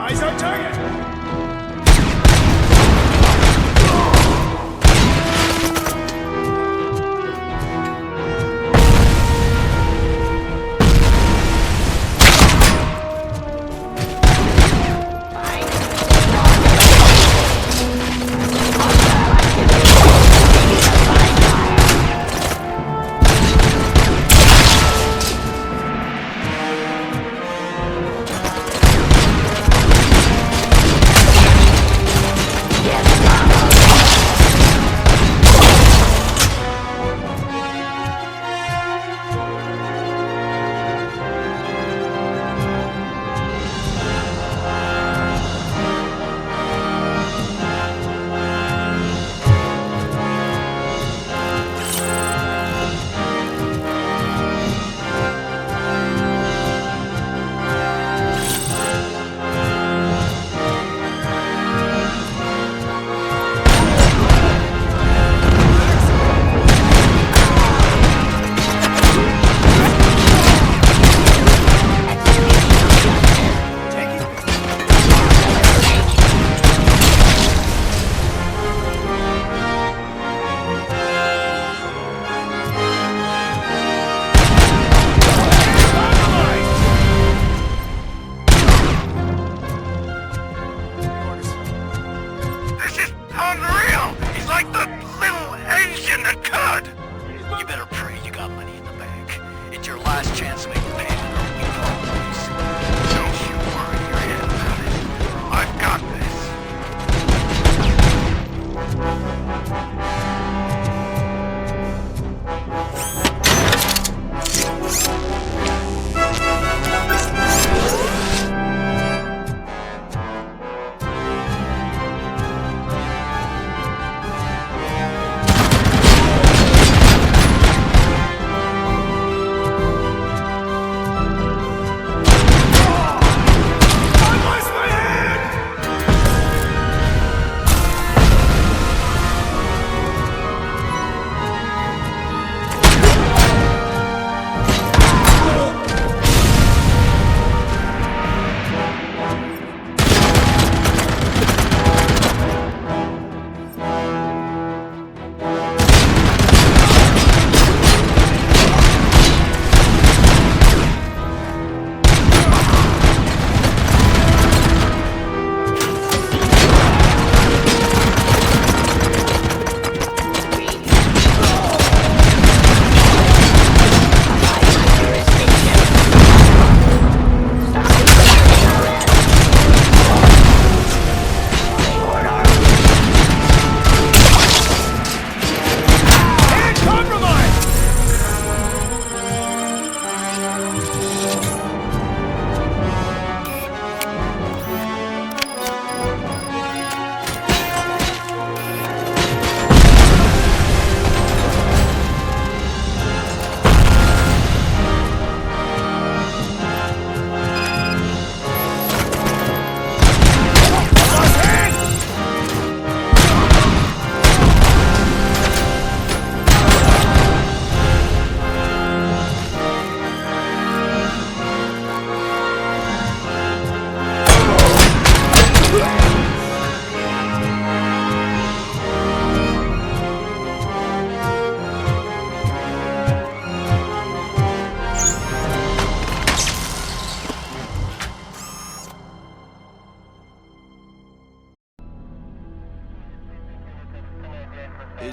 Eyes on target!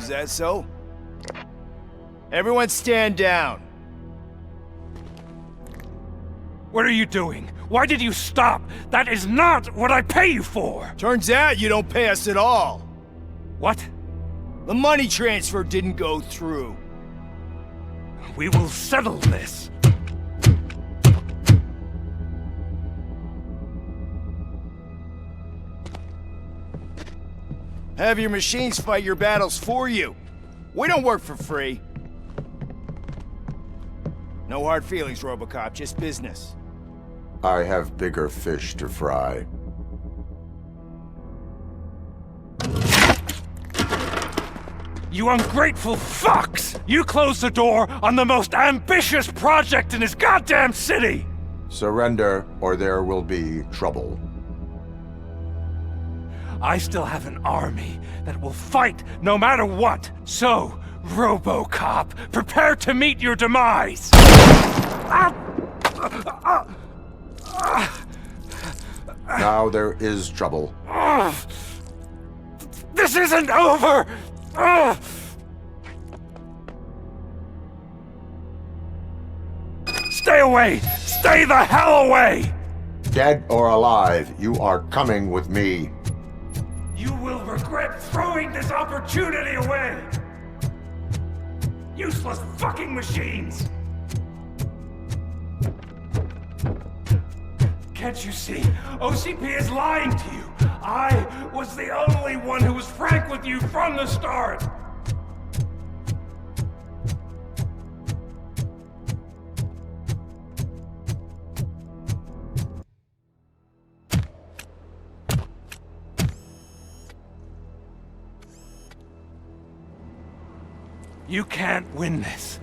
Is that so? Everyone stand down. What are you doing? Why did you stop? That is not what I pay you for! Turns out you don't pay us at all. What? The money transfer didn't go through. We will settle this. Have your machines fight your battles for you. We don't work for free. No hard feelings, Robocop, just business. I have bigger fish to fry. You ungrateful fucks! You closed the door on the most ambitious project in this goddamn city! Surrender, or there will be trouble. I still have an army that will fight no matter what. So, Robocop, prepare to meet your demise! Now there is trouble. This isn't over! Stay away! Stay the hell away! Dead or alive, you are coming with me. You will regret throwing this opportunity away! Useless fucking machines! Can't you see? OCP is lying to you! I was the only one who was frank with you from the start! You can't win this.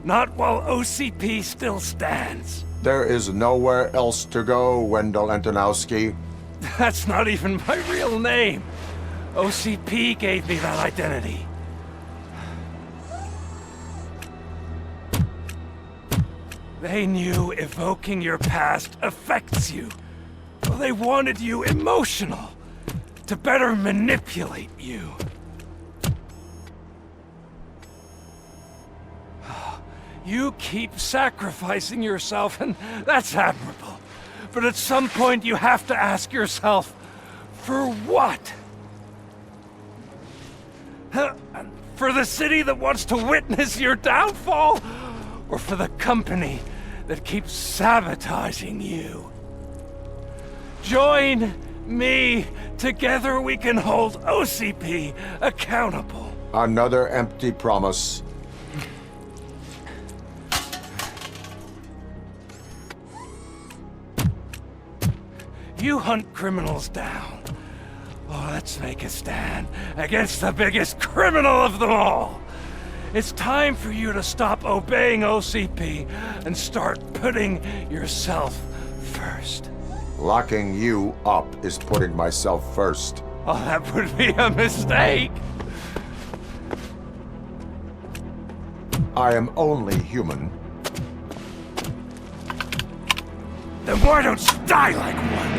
Not while OCP still stands. There is nowhere else to go, Wendell Antonowski. That's not even my real name. OCP gave me that identity. They knew evoking your past affects you. Well, they wanted you emotional, to better manipulate you. You keep sacrificing yourself, and that's admirable. But at some point you have to ask yourself, for what? For the city that wants to witness your downfall? Or for the company that keeps sabotaging you? Join me. Together we can hold OCP accountable. Another empty promise. You hunt criminals down. Oh, let's make a stand against the biggest criminal of them all. It's time for you to stop obeying OCP and start putting yourself first. Locking you up is putting myself first. Oh, that would be a mistake. I am only human. Then why don't you die like one?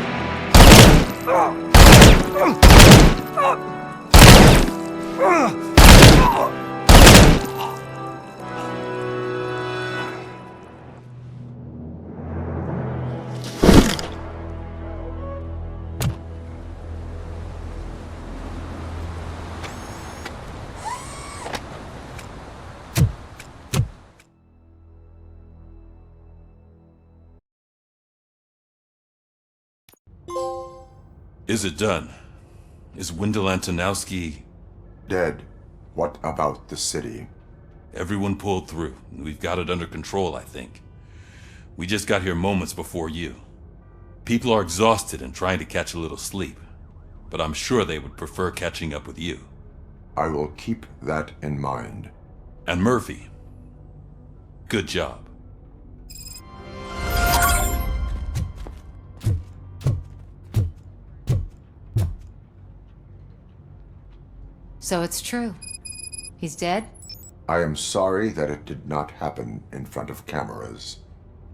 Is it done? Is Wendell Antonowski... Dead. What about the city? Everyone pulled through. We've got it under control, I think. We just got here moments before you. People are exhausted and trying to catch a little sleep. But I'm sure they would prefer catching up with you. I will keep that in mind. And Murphy. Good job. So it's true. He's dead? I am sorry that it did not happen in front of cameras.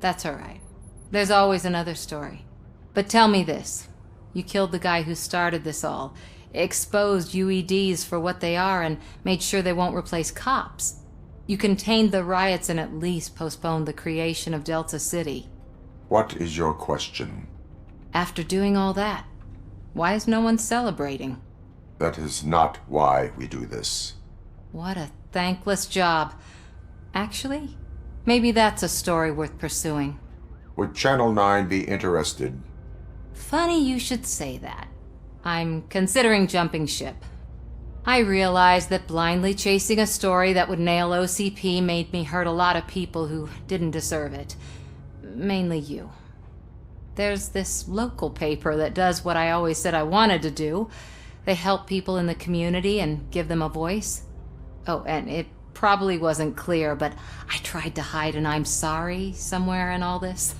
That's all right. There's always another story. But tell me this. You killed the guy who started this all, exposed UEDs for what they are, and made sure they won't replace cops. You contained the riots and at least postponed the creation of Delta City. What is your question? After doing all that, why is no one celebrating? That is not why we do this. What a thankless job. Actually, maybe that's a story worth pursuing. Would Channel 9 be interested? Funny you should say that. I'm considering jumping ship. I realized that blindly chasing a story that would nail OCP made me hurt a lot of people who didn't deserve it. Mainly you. There's this local paper that does what I always said I wanted to do. They help people in the community and give them a voice. Oh, and it probably wasn't clear, but I tried to hide an I'm sorry somewhere in all this.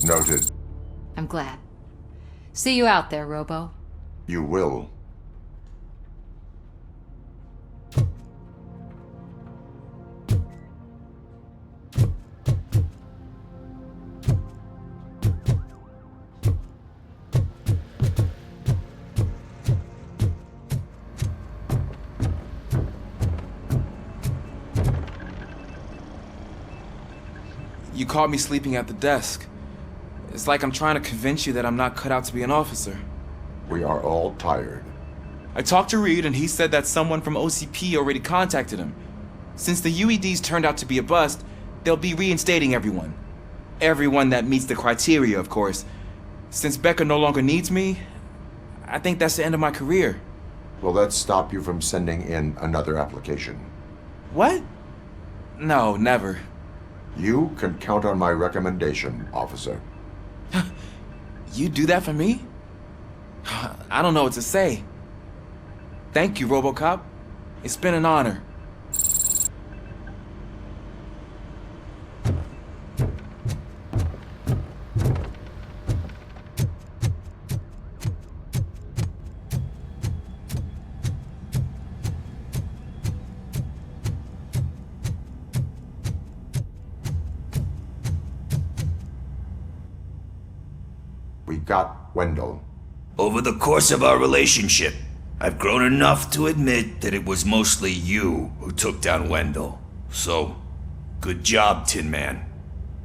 Noted. I'm glad. See you out there, Robo. You will. You caught me sleeping at the desk. It's like I'm trying to convince you that I'm not cut out to be an officer. We are all tired. I talked to Reed and he said that someone from OCP already contacted him. Since the UEDs turned out to be a bust, they'll be reinstating everyone. Everyone that meets the criteria, of course. Since Becca no longer needs me, I think that's the end of my career. Will that stop you from sending in another application? What? No, never. You can count on my recommendation, officer. You do that for me? I don't know what to say. Thank you, Robocop. It's been an honor. We got Wendell. Over the course of our relationship, I've grown enough to admit that it was mostly you who took down Wendell. So, good job, Tin Man.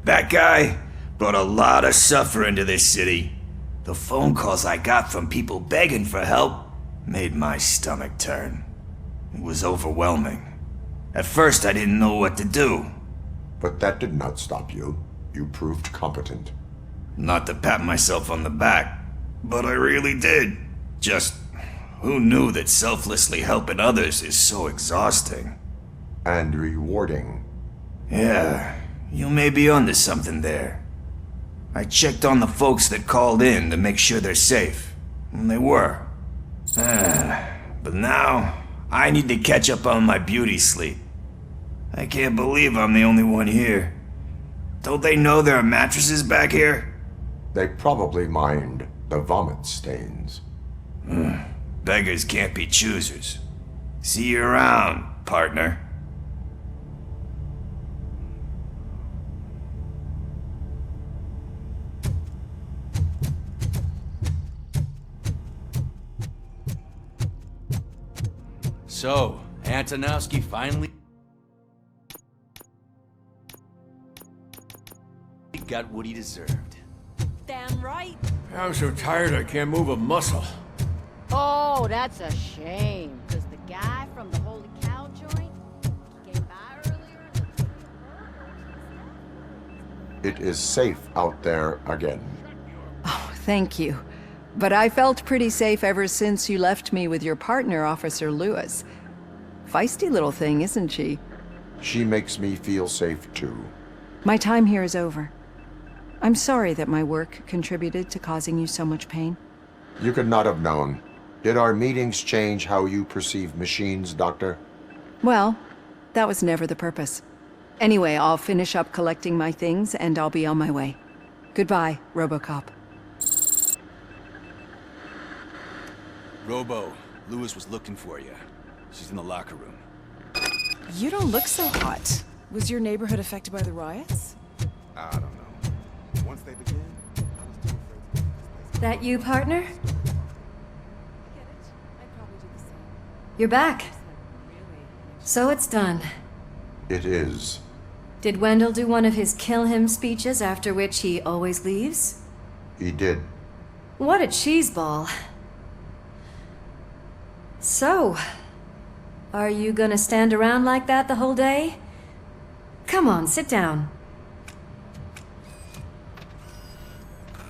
That guy brought a lot of suffering to this city. The phone calls I got from people begging for help made my stomach turn. It was overwhelming. At first, I didn't know what to do. But that did not stop you. You proved competent. Not to pat myself on the back, but I really did. Just, who knew that selflessly helping others is so exhausting? And rewarding. Yeah, you may be onto something there. I checked on the folks that called in to make sure they're safe, and they were. But now, I need to catch up on my beauty sleep. I can't believe I'm the only one here. Don't they know there are mattresses back here? They probably mind the vomit stains. Beggars can't be choosers. See you around, partner. So, Antonowski finally got what he deserved. Damn right. I'm so tired I can't move a muscle. Oh, that's a shame. Because the guy from the Holy Cow joint came by earlier. It is safe out there again. Oh, thank you. But I felt pretty safe ever since you left me with your partner, Officer Lewis. Feisty little thing, isn't she? She makes me feel safe too. My time here is over. I'm sorry that my work contributed to causing you so much pain. You could not have known. Did our meetings change how you perceive machines, Doctor? Well, that was never the purpose. Anyway, I'll finish up collecting my things and I'll be on my way. Goodbye, Robocop. Robo, Lewis was looking for you. She's in the locker room. You don't look so hot. Was your neighborhood affected by the riots? I don't know. Once they begin, I was too afraid. That you, partner? You're back. So it's done. It is. Did Wendell do one of his kill him speeches after which he always leaves? He did. What a cheeseball. So, are you gonna stand around like that the whole day? Come on, sit down.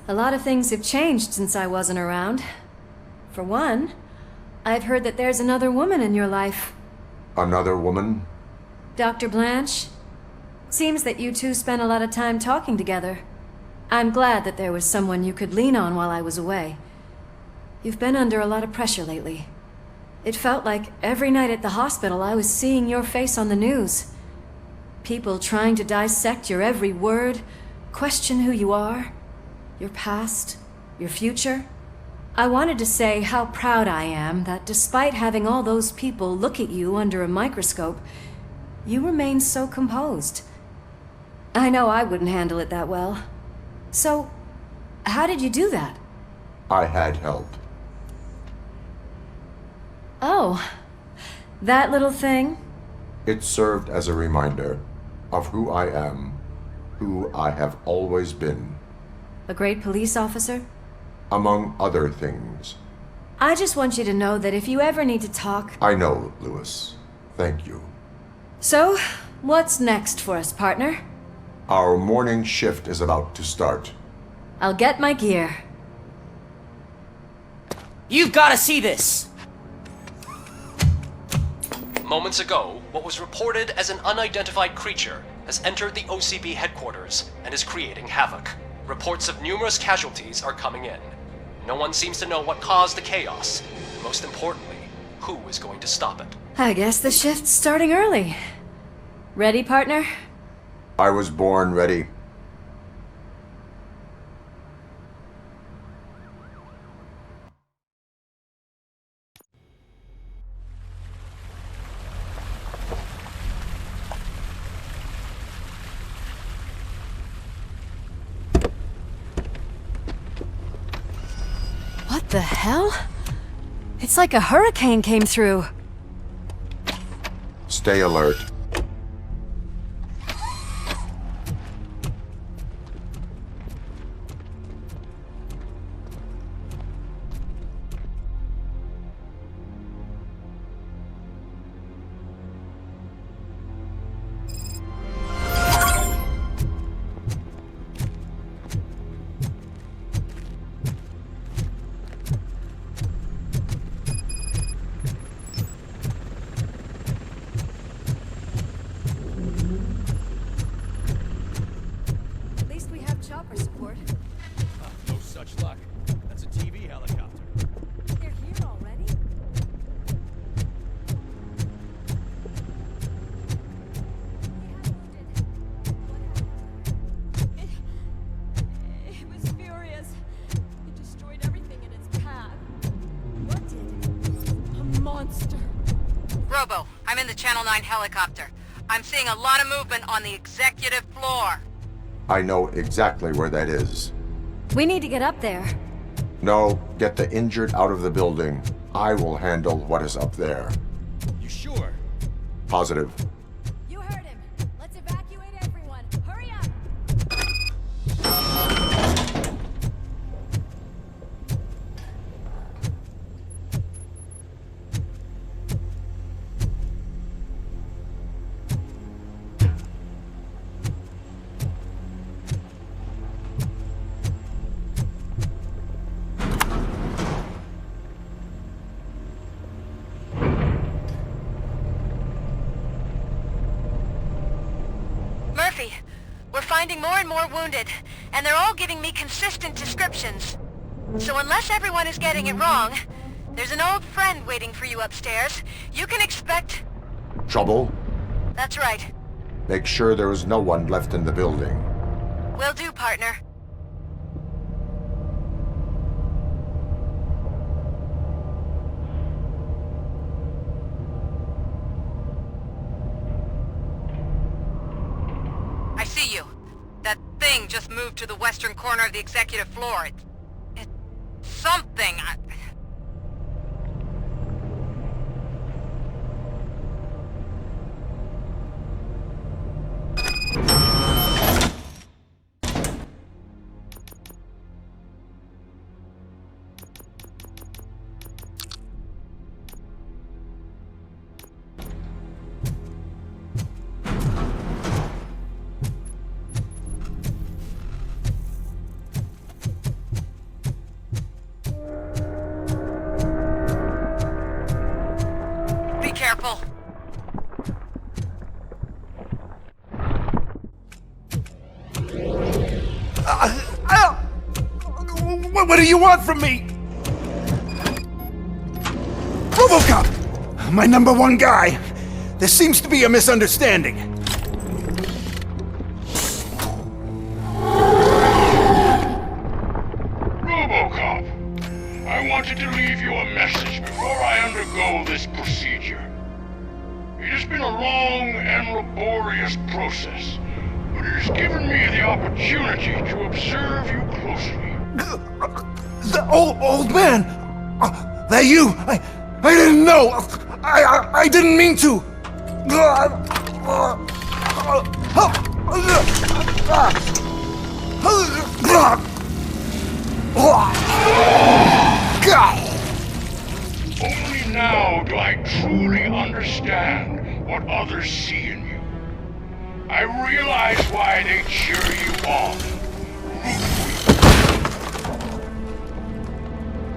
A lot of things have changed since I wasn't around. For one, I've heard that there's another woman in your life. Another woman? Dr. Blanche? Seems that you two spent a lot of time talking together. I'm glad that there was someone you could lean on while I was away. You've been under a lot of pressure lately. It felt like every night at the hospital I was seeing your face on the news. People trying to dissect your every word, question who you are, your past, your future. I wanted to say how proud I am that despite having all those people look at you under a microscope, you remain so composed. I know I wouldn't handle it that well. So, how did you do that? I had help. Oh, that little thing? It served as a reminder of who I am who I have always been, A great police officer? among other things. I just want you to know that if you ever need to talk... I know, Lewis. Thank you. So, what's next for us, partner? Our morning shift is about to start. I'll get my gear. You've got to see this! Moments ago, what was reported as an unidentified creature has entered the OCP headquarters and is creating havoc. Reports of numerous casualties are coming in. No one seems to know what caused the chaos. And most importantly, who is going to stop it. I guess the shift's starting early. Ready, partner? I was born ready. What the hell? It's like a hurricane came through. Stay alert. At least we have chopper support. No such luck. That's a TV helicopter. They're here already? It was furious. It destroyed everything in its path. What did? A monster. Robo, I'm in the Channel 9 helicopter. I'm seeing a lot of movement on the executive floor. I know exactly where that is. We need to get up there. No, get the injured out of the building. I will handle what is up there. You sure? Positive. You heard him. Let's evacuate everyone. Hurry up! Murphy, we're finding more and more wounded, and they're all giving me consistent descriptions. So unless everyone is getting it wrong, there's an old friend waiting for you upstairs. You can expect... Trouble? That's right. Make sure there is no one left in the building. Will do, partner. I see you. That thing just moved to the western corner of the executive floor. It's something. Be careful. What do you want from me? Robocop! My #1 guy. There seems to be a misunderstanding. Robocop, I wanted to leave you a message before I undergo this procedure. It has been a long and laborious process, but it has given me the opportunity to observe you closely. The old man! That you! I didn't know! I didn't mean to! Only now do I truly understand what others see in you. I realize why they cheer you on, root for you.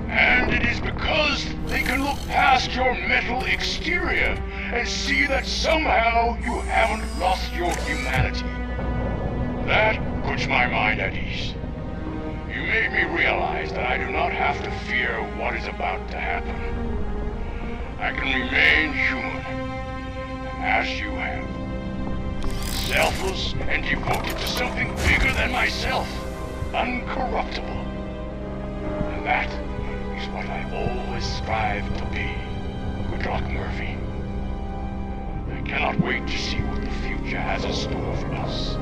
And it is because they can look past your metal exterior and see that somehow you haven't lost your humanity. That puts my mind at ease. You made me realize that I do not have to fear what is about to happen. I can remain human, as you have. Selfless and devoted to something bigger than myself. Uncorruptible. And that is what I always strive to be. Good luck, Murphy. I cannot wait to see what the future has in store for us.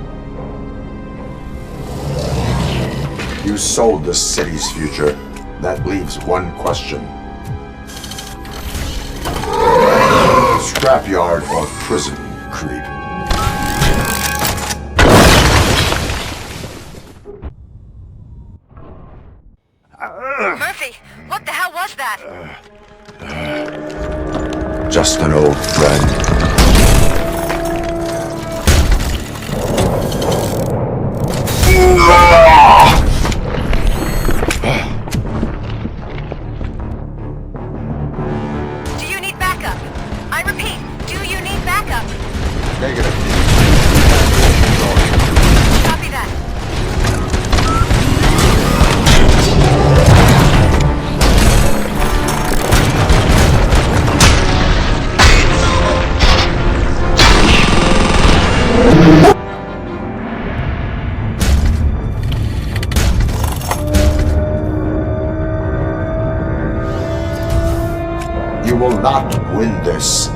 You sold the city's future. That leaves one question. Scrapyard or prison, Creed? Murphy, what the hell was that? Just an old friend. Do you need backup? I repeat, do you need backup? Negative. Copy that. You will not win this.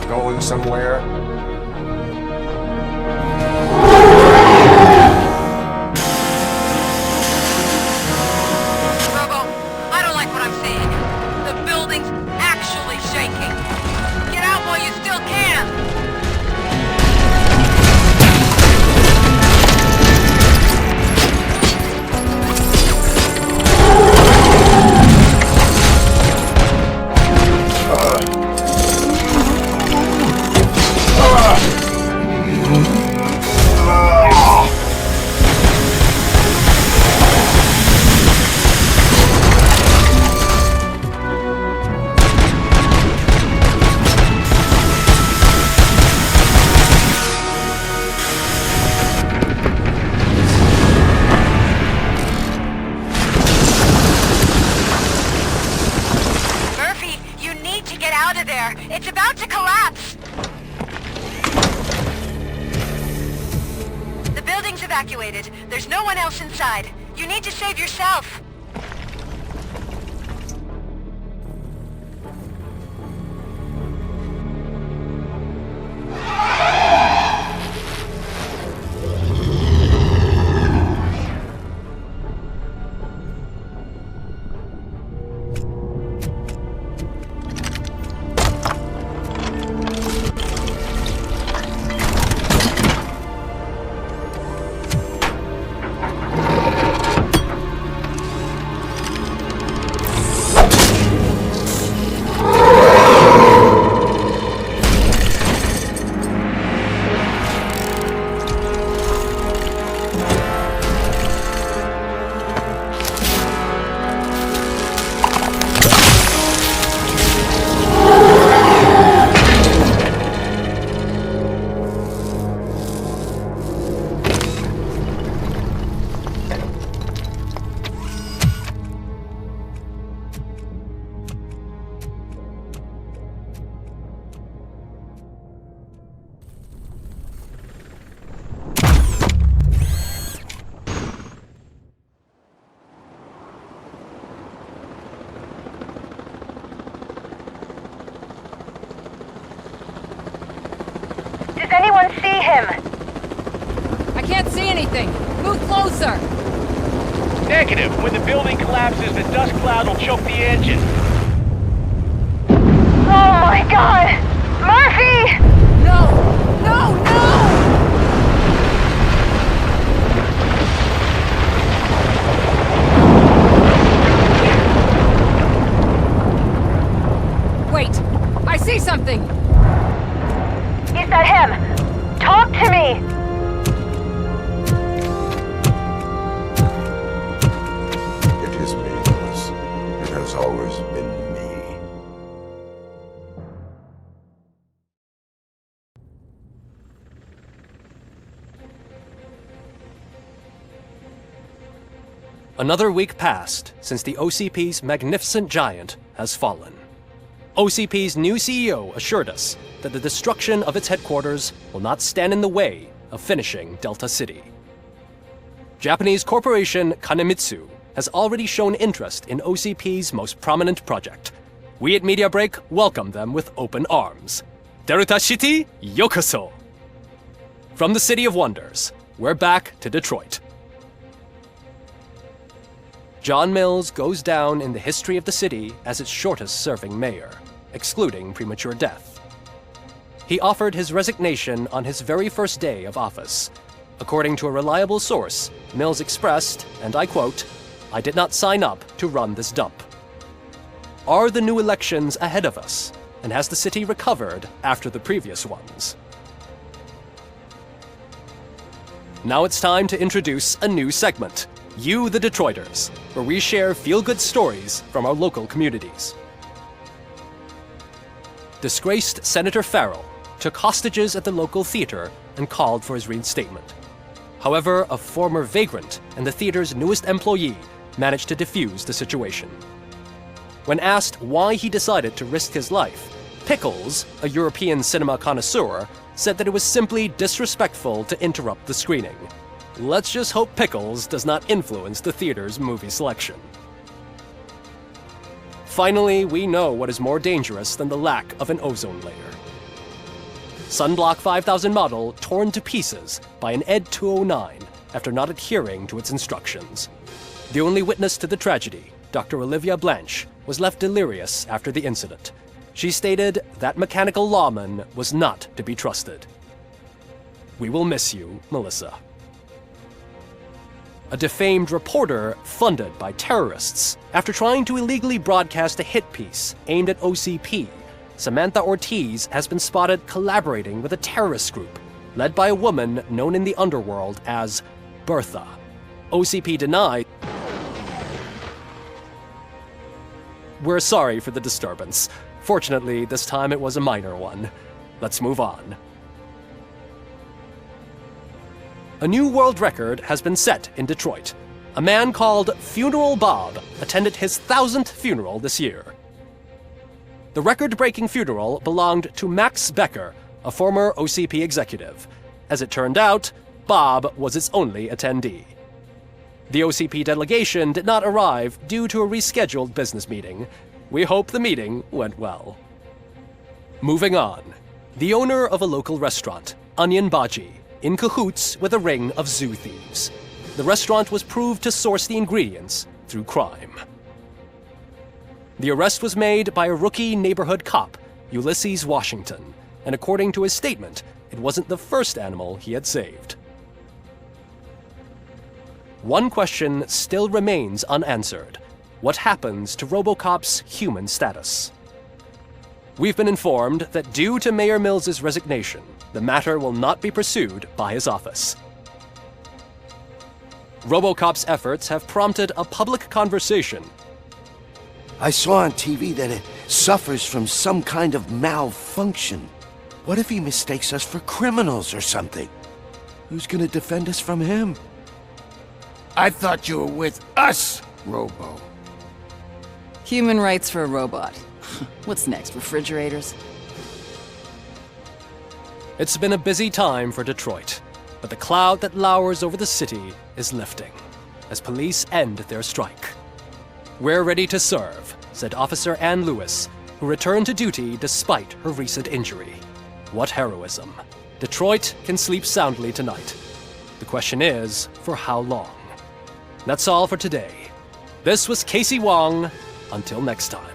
Going somewhere? Robo, I don't like what I'm seeing. The building's actually shaking. Get out while you still can. tower! It's about to collapse! The building's evacuated. There's no one else inside. You need to save yourself. Does anyone see him? I can't see anything. Move closer. Negative. When the building collapses, the dust cloud will choke the engine. Oh my god! Murphy! No! No! No! Wait! I see something! Is that him? Talk to me! It is me, Lewis. It has always been me. Another week passed since the OCP's magnificent giant has fallen. OCP's new CEO assured us that the destruction of its headquarters will not stand in the way of finishing Delta City. Japanese corporation Kanemitsu has already shown interest in OCP's most prominent project. We at Media Break welcome them with open arms. Delta City, yokoso! From the City of Wonders, we're back to Detroit. John Mills goes down in the history of the city as its shortest-serving mayor, excluding premature death. He offered his resignation on his very first day of office. According to a reliable source, Mills expressed, and I quote, "I did not sign up to run this dump." Are the new elections ahead of us, and has the city recovered after the previous ones? Now it's time to introduce a new segment, You the Detroiters, where we share feel-good stories from our local communities. Disgraced Senator Farrell took hostages at the local theater and called for his reinstatement. However, a former vagrant and the theater's newest employee managed to defuse the situation. When asked why he decided to risk his life, Pickles, a European cinema connoisseur, said that it was simply disrespectful to interrupt the screening. Let's just hope Pickles does not influence the theater's movie selection. Finally, we know what is more dangerous than the lack of an ozone layer. Sunblock 5000 model torn to pieces by an Ed 209 after not adhering to its instructions. The only witness to the tragedy, Dr. Olivia Blanche, was left delirious after the incident. She stated that mechanical lawman was not to be trusted. We will miss you, Melissa. A defamed reporter funded by terrorists. After trying to illegally broadcast a hit piece aimed at OCP, Samantha Ortiz has been spotted collaborating with a terrorist group led by a woman known in the underworld as Bertha. OCP denied. We're sorry for the disturbance. Fortunately, this time it was a minor one. Let's move on. A new world record has been set in Detroit. A man called Funeral Bob attended his 1000th funeral this year. The record-breaking funeral belonged to Max Becker, a former OCP executive. As it turned out, Bob was its only attendee. The OCP delegation did not arrive due to a rescheduled business meeting. We hope the meeting went well. Moving on. The owner of a local restaurant, Onion Baji, in cahoots with a ring of zoo thieves. The restaurant was proved to source the ingredients through crime. The arrest was made by a rookie neighborhood cop, Ulysses Washington, and according to his statement, it wasn't the first animal he had saved. One question still remains unanswered. What happens to Robocop's human status? We've been informed that due to Mayor Mills's resignation, the matter will not be pursued by his office. Robocop's efforts have prompted a public conversation. I saw on TV that it suffers from some kind of malfunction. What if he mistakes us for criminals or something? Who's gonna defend us from him? I thought you were with us, Robo. Human rights for a robot. What's next, refrigerators? It's been a busy time for Detroit, but the cloud that lowers over the city is lifting as police end their strike. We're ready to serve, said Officer Ann Lewis, who returned to duty despite her recent injury. What heroism. Detroit can sleep soundly tonight. The question is, for how long? That's all for today. This was Casey Wong. Until next time.